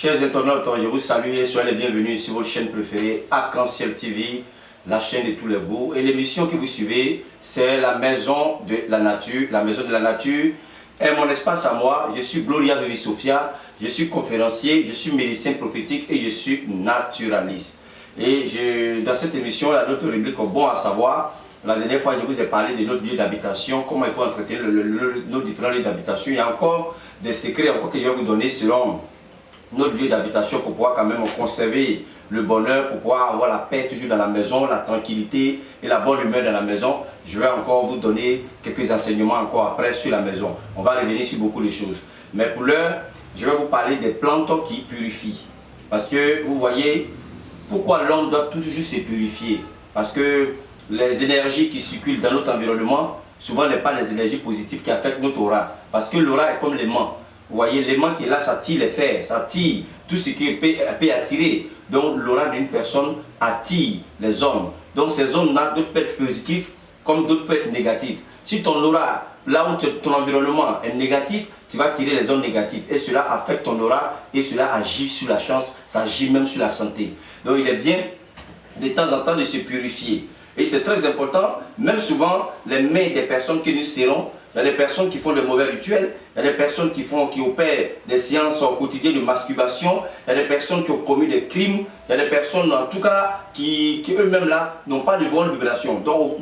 Chers internautes, je vous salue et soyez les bienvenus sur votre chaîne préférée, Arc-en-Ciel TV, la chaîne de tous les goûts. Et l'émission que vous suivez, c'est la maison de la nature. La maison de la nature est mon espace à moi. Je suis Gloria Vivi Sophia, je suis conférencier, je suis médecin prophétique et je suis naturaliste. Et dans cette émission, la notre rubrique bon à savoir. La dernière fois, je vous ai parlé de notre lieu d'habitation, comment il faut entretenir nos différents lieux d'habitation. Il y a encore des secrets que je vais vous donner selon notre lieu d'habitation pour pouvoir quand même conserver le bonheur, pour pouvoir avoir la paix toujours dans la maison, la tranquillité et la bonne humeur dans la maison. Je vais encore vous donner quelques enseignements encore après sur la maison. On va revenir sur beaucoup de choses. Mais pour l'heure, je vais vous parler des plantes qui purifient. Parce que vous voyez, pourquoi l'homme doit toujours se purifier? Parce que les énergies qui circulent dans notre environnement, souvent n'est pas les énergies positives qui affectent notre aura. Parce que l'aura est comme l'aimant. Vous voyez, l'aimant qui est là, ça tire les fers, ça tire tout ce qui peut attirer. Donc l'aura d'une personne attire les hommes. Donc ces hommes-là, d'autres peuvent être positifs comme d'autres peuvent être négatifs. Si ton aura, là où ton environnement est négatif, tu vas attirer les hommes négatifs. Et cela affecte ton aura et cela agit sur la chance, ça agit même sur la santé. Donc il est bien de temps en temps de se purifier. Et c'est très important, même souvent, les mains des personnes que nous serrons, il y a des personnes qui font de mauvais rituels, il y a des personnes qui opèrent des séances quotidiennes de masturbation, il y a des personnes qui ont commis des crimes, il y a des personnes en tout cas qui eux-mêmes là n'ont pas de bonnes vibrations. Donc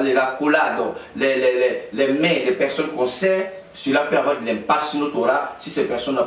la collade, les mains des personnes qu'on serre, cela peut avoir de l'impact sur notre aura. Si ces personnes n'ont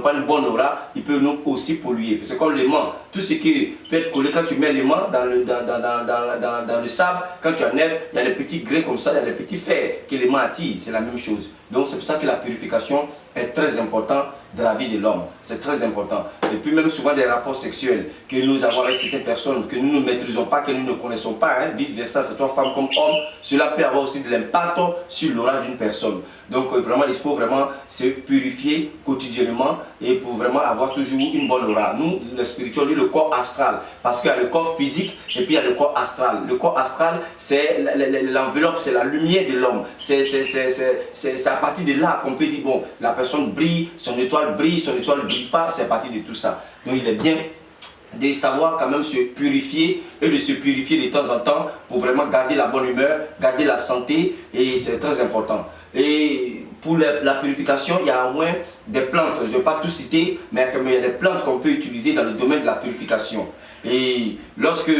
pas une bonne aura, ils peuvent nous aussi polluer. C'est comme l'aimant. Tout ce qui peut être collé quand tu mets l'aimant dans le sable, quand tu enlèves, il y a des petits grains comme ça, il y a des petits fers que l'aimant attire. C'est la même chose. Donc c'est pour ça que la purification est très importante dans la vie de l'homme. C'est très important. Et puis même souvent des rapports sexuels que nous avons avec certaines personnes que nous ne maîtrisons pas, que nous ne connaissons pas, hein, vice versa, c'est toi femme comme homme, cela peut avoir aussi de l'impact sur l'aura d'une personne. Donc vraiment, il faut vraiment se purifier quotidiennement et pour vraiment avoir toujours une bonne aura. Nous, le spirituel, le corps astral, parce qu'il y a le corps physique et puis il y a le corps astral. Le corps astral, c'est l'enveloppe, c'est la lumière de l'homme. C'est à partir de là qu'on peut dire, bon, la personne brille, son étoile ne brille pas, c'est à partir de tout ça. Donc il est bien de savoir quand même se purifier et de se purifier de temps en temps pour vraiment garder la bonne humeur, garder la santé, et c'est très important. Et pour la purification, il y a au moins des plantes, je ne vais pas tout citer, mais il y a des plantes qu'on peut utiliser dans le domaine de la purification. Et lorsque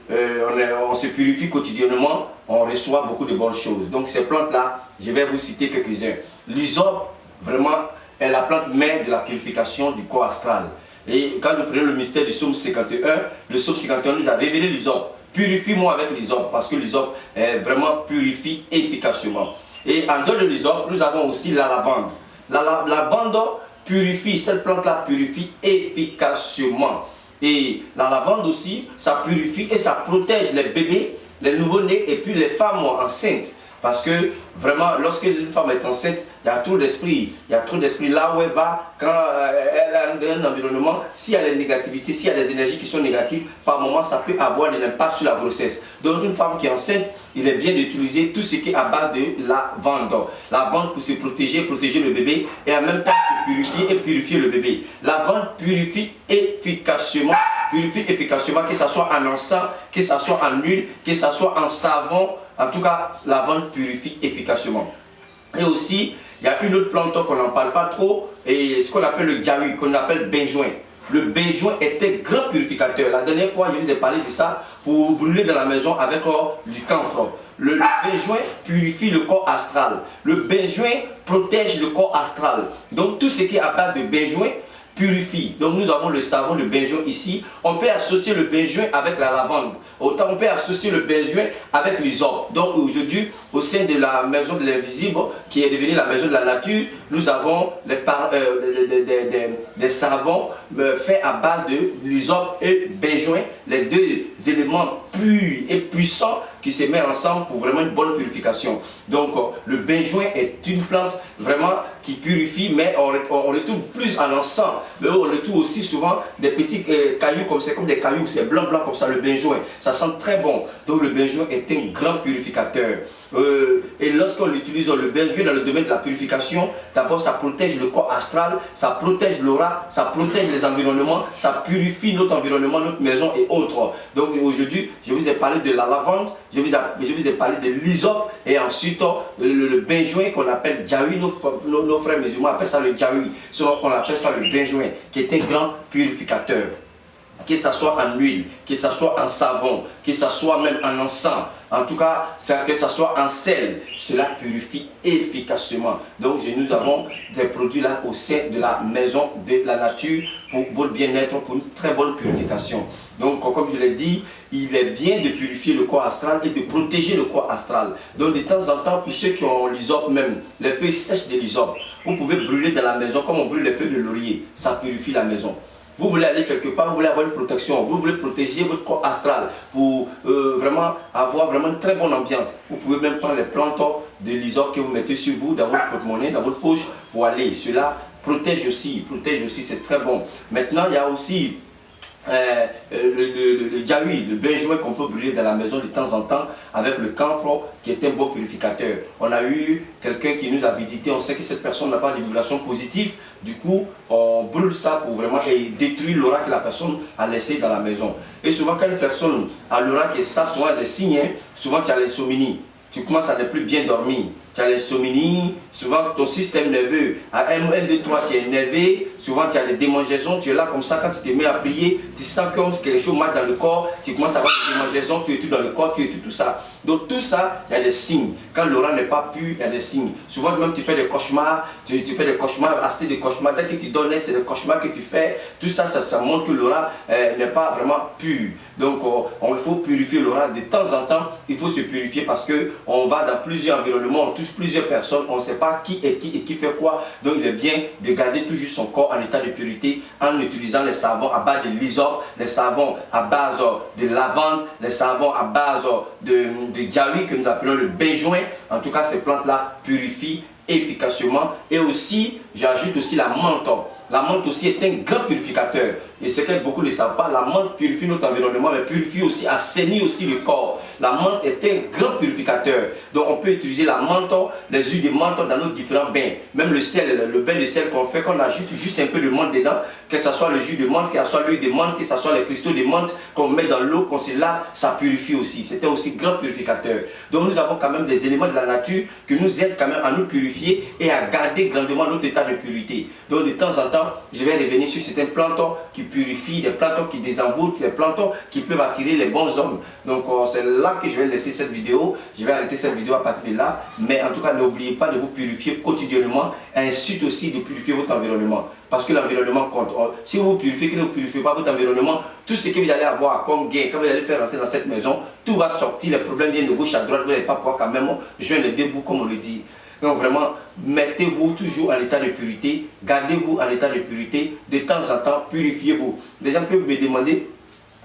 on se purifie quotidiennement, on reçoit beaucoup de bonnes choses. Donc ces plantes-là, je vais vous citer quelques-uns. L'hysope, vraiment, est la plante mère de la purification du corps astral. Et quand nous prenons le mystère du psaume 51, le psaume 51 nous a révélé l'hysope. Purifie-moi avec l'hysope, parce que l'hysope vraiment purifie efficacement. Et en dehors de l'hysope, nous avons aussi la lavande. La lavande purifie, cette plante-là purifie efficacement. Et la lavande aussi, ça purifie et ça protège les bébés, les nouveau-nés et puis les femmes enceintes. Parce que vraiment, lorsque une femme est enceinte, il y a trop d'esprit. Il y a trop d'esprit là où elle va, quand elle est dans un environnement, s'il y a des négativités, s'il y a des énergies qui sont négatives, par moment, ça peut avoir un impact sur la grossesse. Donc, une femme qui est enceinte, il est bien d'utiliser tout ce qui est à base de lavande. Lavande pour se protéger, protéger le bébé et en même temps se purifier et purifier le bébé. Lavande purifie efficacement, que ce soit en encens, que ce soit en huile, que ce soit en savon. En tout cas, la lavande purifie efficacement. Et aussi, il y a une autre plante qu'on n'en parle pas trop, et ce qu'on appelle le jawi, qu'on appelle benjoin. Le benjoin est un grand purificateur. La dernière fois, je vous ai parlé de ça pour brûler dans la maison avec du camphre. Le benjoin purifie le corps astral. Le benjoin protège le corps astral. Donc, tout ce qui est à base de benjoin purifie. Donc nous avons le savon de benjoin ici. On peut associer le benjoin avec la lavande. Autant on peut associer le benjoin avec l'hysope. Donc aujourd'hui, au sein de la maison de l'invisible, qui est devenue la maison de la nature, nous avons des savons faits à base de l'hysope et benjoin, les deux éléments purs et puissants qui se mettent ensemble pour vraiment une bonne purification. Donc le benjoin est une plante vraiment qui purifie, mais on retrouve plus en encens. Mais on retrouve aussi souvent des petits cailloux comme c'est comme des cailloux, c'est blanc comme ça, le benjoin. Ça sent très bon. Donc le benjoin est un grand purificateur. Et lorsqu'on utilise le benjoin dans le domaine de la purification, d'abord ça protège le corps astral, ça protège l'aura, ça protège les environnements, ça purifie notre environnement, notre maison et autres. Donc aujourd'hui, je vous ai parlé de la lavande, je vous ai parlé de l'hysope et ensuite le benjoin qu'on appelle jaoui. Nos frères musulmans appellent ça le jaoui. Sinon on appelle ça le benjoin, qui est un grand purificateur. Que ce soit en huile, que ce soit en savon, que ce soit même en encens, en tout cas, que ce soit en sel, cela purifie efficacement. Donc, nous avons des produits là au sein de la maison de la nature pour votre bien-être, pour une très bonne purification. Donc, comme je l'ai dit, il est bien de purifier le corps astral et de protéger le corps astral. Donc, de temps en temps, pour ceux qui ont l'hysope même, les feuilles sèches de l'hysope, vous pouvez brûler dans la maison comme on brûle les feuilles de laurier. Ça purifie la maison. Vous voulez aller quelque part, vous voulez avoir une protection, vous voulez protéger votre corps astral pour vraiment avoir vraiment une très bonne ambiance. Vous pouvez même prendre les plantes de l'hysope que vous mettez sur vous, dans votre porte-monnaie, dans votre poche pour aller. Cela protège aussi, c'est très bon. Maintenant, il y a aussi le jaoui, le benjoin qu'on peut brûler dans la maison de temps en temps avec le camphre qui est un bon purificateur. On a eu quelqu'un qui nous a visité, on sait que cette personne n'a pas de vibration positive, du coup on brûle ça pour vraiment détruire l'aura que la personne a laissé dans la maison. Et souvent quand une personne a l'aura qui est ça, souvent des signes, souvent tu as l'insomnie, tu commences à ne plus bien dormir. Tu as l'insomnie, souvent ton système nerveux, à 1, 2, 3, tu es énervé, souvent tu as des démangeaisons, tu es là comme ça, quand tu te mets à prier, tu sens comme quelque chose mal dans le corps, tu commences à avoir des démangeaisons, tu es tout dans le corps, tu es tout ça. Donc tout ça, il y a des signes. Quand l'aura n'est pas pure, il y a des signes. Souvent même tu fais des cauchemars, tu fais des cauchemars, assez de cauchemars, dès que tu donnes, c'est des cauchemars que tu fais, tout ça, ça montre que l'aura n'est pas vraiment pure. Donc il faut purifier l'aura de temps en temps, il faut se purifier parce qu'on va dans plusieurs environnements, plusieurs personnes, on ne sait pas qui est qui et qui fait quoi. Donc il est bien de garder toujours son corps en état de purité en utilisant les savons à base de l'hysope, les savons à base de lavande, les savons à base de jaoui que nous appelons le benjoin. En tout cas, ces plantes-là purifient efficacement. Et aussi, j'ajoute aussi la menthe. La menthe aussi est un grand purificateur. Et c'est que beaucoup ne le savent pas, la menthe purifie notre environnement, mais purifie aussi, assainit aussi le corps. La menthe est un grand purificateur. Donc on peut utiliser la menthe, les huiles de menthe dans nos différents bains. Même le sel, le bain de sel qu'on fait, qu'on ajoute juste un peu de menthe dedans, que ce soit le jus de menthe, que ce soit l'huile de menthe, que ce soit les cristaux de menthe qu'on met dans l'eau, qu'on se lave, ça purifie aussi. C'était aussi grand purificateur. Donc nous avons quand même des éléments de la nature qui nous aident quand même à nous purifier et à garder grandement notre état de purité. Donc de temps en temps, je vais revenir sur certaines plantes qui purifient, des plantes qui désenvoûtent, des plantes qui peuvent attirer les bons hommes. Donc c'est là que je vais laisser cette vidéo. Je vais arrêter cette vidéo à partir de là. Mais en tout cas, n'oubliez pas de vous purifier quotidiennement. Ainsi aussi de purifier votre environnement. Parce que l'environnement compte. Si vous purifiez, que vous ne purifiez pas votre environnement, tout ce que vous allez avoir comme gain, quand vous allez faire rentrer dans cette maison, tout va sortir. Les problèmes viennent de gauche à droite. Vous n'allez pas pouvoir quand même joindre les deux bouts comme on le dit. Donc vraiment, mettez-vous toujours en état de purité, gardez-vous en état de purité, de temps en temps, purifiez-vous. Des gens peuvent me demander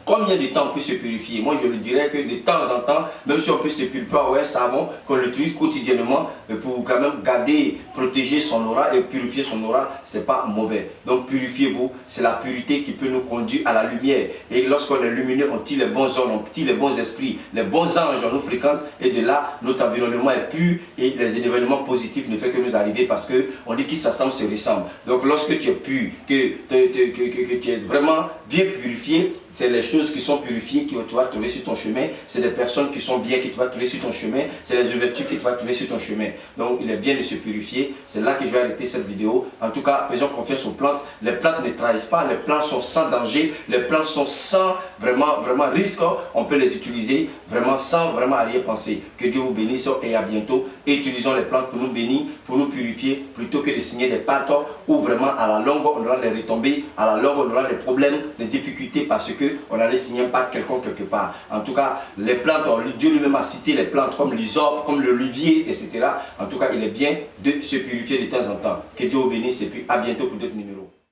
combien de temps on peut se purifier. Moi je le dirais que de temps en temps, même si on peut se purifier avec un savon, qu'on l'utilise quotidiennement pour quand même garder, protéger son aura et purifier son aura, c'est pas mauvais. Donc purifiez-vous, c'est la purité qui peut nous conduire à la lumière. Et lorsqu'on est lumineux, on tire les bons hommes, on tire les bons esprits, les bons anges nous fréquentent et de là, notre environnement est pur et les événements positifs ne font que nous arriver parce qu'on dit qu'ils s'assemblent, se ressemblent. Donc lorsque tu es pur, que tu es vraiment bien purifié, c'est les choses qui sont purifiées que tu vas trouver sur ton chemin. C'est les personnes qui sont bien que tu vas trouver sur ton chemin. C'est les ouvertures que tu vas trouver sur ton chemin. Donc il est bien de se purifier. C'est là que je vais arrêter cette vidéo. En tout cas, faisons confiance aux plantes. Les plantes ne trahissent pas. Les plantes sont sans danger. Les plantes sont sans vraiment risque. On peut les utiliser vraiment sans vraiment arrière-penser. Que Dieu vous bénisse et à bientôt. Et utilisons les plantes pour nous bénir, pour nous purifier, plutôt que de signer des pâtes où vraiment à la longue on aura des retombées, à la longue on aura des problèmes, des difficultés parce que on allait signer un pacte quelconque quelque part. En tout cas, les plantes, Dieu lui-même a cité les plantes comme l'hysope, comme l'olivier, etc. En tout cas, il est bien de se purifier de temps en temps. Que Dieu vous bénisse et puis à bientôt pour d'autres numéros.